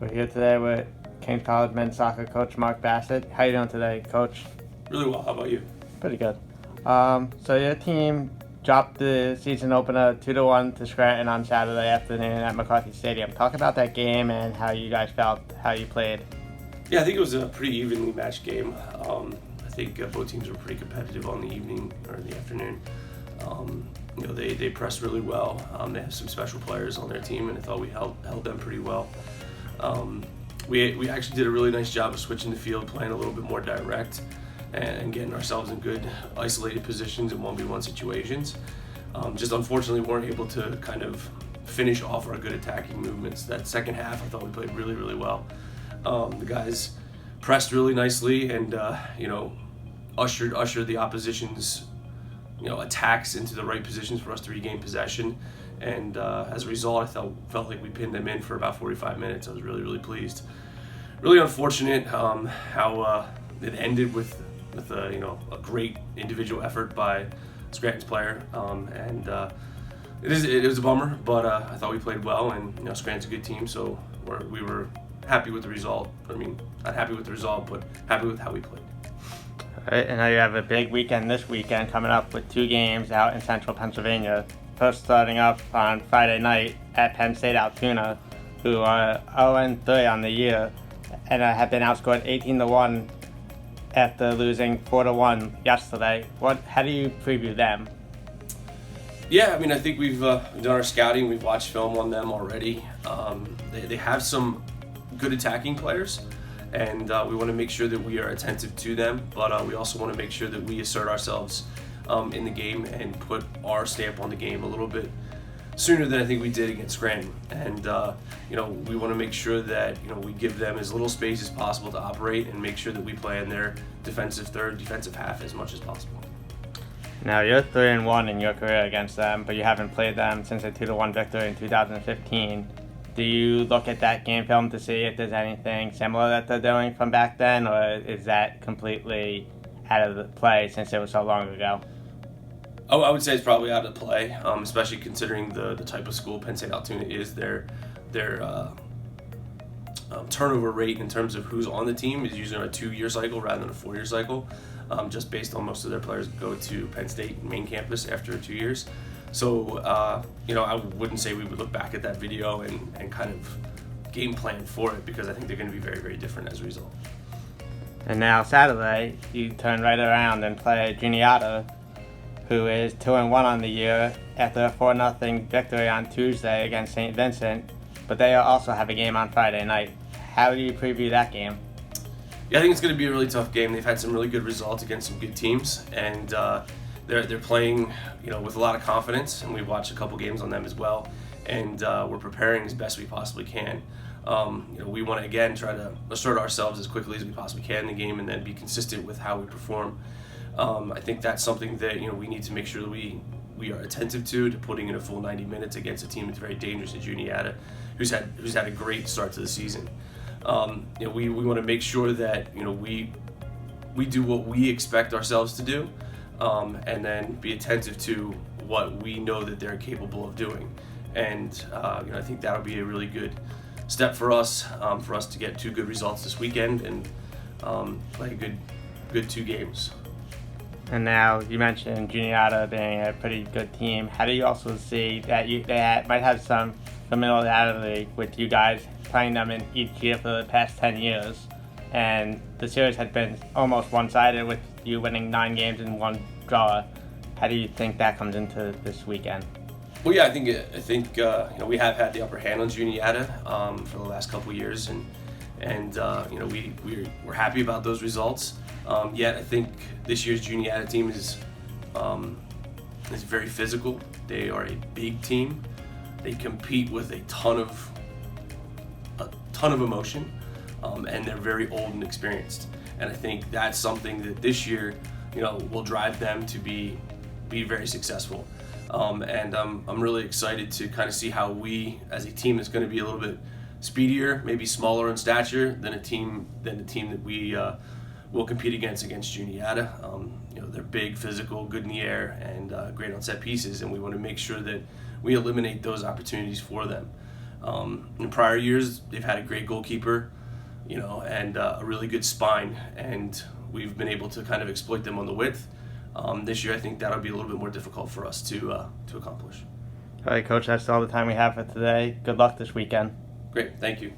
We're here today with Kings College men's soccer coach Mark Bassett. How you doing today, Coach? Really well. How about you? Pretty good. So your team dropped the season opener 2-1 to Scranton on Saturday afternoon at McCarthy Stadium. Talk about that game and how you guys felt, how you played. Yeah, I think it was a pretty evenly matched game. I think both teams were pretty competitive on the evening or the afternoon. They pressed really well. They have some special players on their team, and I thought we held them pretty well. We actually did a really nice job of switching the field, playing a little bit more direct, and getting ourselves in good isolated positions in 1v1 situations. Just unfortunately weren't able to kind of finish off our good attacking movements. That second half, I thought we played really, really well. The guys pressed really nicely and ushered the opposition's attacks into the right positions for us to regain possession. And as a result, I felt like we pinned them in for about 45 minutes. I was really, really pleased. Really unfortunate how it ended with a great individual effort by Scranton's player, and it was a bummer. But I thought we played well, and Scranton's a good team, so we were happy with the result. I mean, not happy with the result, but happy with how we played. All right, and now you have a big weekend this weekend coming up with 2 games out in central Pennsylvania. First starting up on Friday night at Penn State Altoona, who are 0-3 on the year and have been outscored 18-1 after losing 4-1 yesterday. How do you preview them? Yeah, I mean, I think we've done our scouting. We've watched film on them already. They have some good attacking players, and we want to make sure that we are attentive to them, but we also want to make sure that we assert ourselves in the game and put our stamp on the game a little bit sooner than I think we did against Scranton. And we want to make sure that we give them as little space as possible to operate and make sure that we play in their defensive half as much as possible. Now you're 3-1 in your career against them, but you haven't played them since a 2-1 victory in 2015. Do you look at that game film to see if there's anything similar that they're doing from back then, or is that completely out of the play since it was so long ago? Oh, I would say it's probably out of play, especially considering the type of school Penn State Altoona is. Their turnover rate in terms of who's on the team is usually on a 2-year cycle rather than a 4-year cycle, just based on most of their players go to Penn State main campus after 2 years. So, I wouldn't say we would look back at that video and kind of game plan for it, because I think they're going to be very, very different as a result. And now Saturday, you turn right around and play Juniata, who is 2-1 on the year after a 4-0 victory on Tuesday against St. Vincent, but they also have a game on Friday night. How do you preview that game? Yeah, I think it's going to be a really tough game. They've had some really good results against some good teams, and they're playing with a lot of confidence, and we've watched a couple games on them as well, and we're preparing as best we possibly can. We want to again try to assert ourselves as quickly as we possibly can in the game, and then be consistent with how we perform. I think that's something that we need to make sure that we are attentive to putting in a full 90 minutes against a team that's very dangerous in Juniata, who's had a great start to the season. We want to make sure that we do what we expect ourselves to do, and then be attentive to what we know that they're capable of doing. And I think that'll be a really good step for us to get 2 good results this weekend and play a good 2 games. And now you mentioned Juniata being a pretty good team. How do you also see that they might have some familiarity with you guys playing them in each year for the past 10 years? And the series had been almost one-sided with you winning 9 games and 1 draw. How do you think that comes into this weekend? Well, yeah, I think we have had the upper hand on Juniata for the last couple of years, and we're happy about those results. Yet I think this year's Juniata team is very physical. They are a big team. They compete with a ton of emotion, and they're very old and experienced. And I think that's something that this year, will drive them to be very successful. And I'm really excited to kind of see how we, as a team, is going to be a little bit speedier, maybe smaller in stature than the team that we will compete against Juniata. They're big, physical, good in the air, and great on set pieces, and we want to make sure that we eliminate those opportunities for them. In prior years, they've had a great goalkeeper, and a really good spine, and we've been able to kind of exploit them on the width. This year, I think that'll be a little bit more difficult for us to accomplish. All right, Coach, that's all the time we have for today. Good luck this weekend. Great, thank you.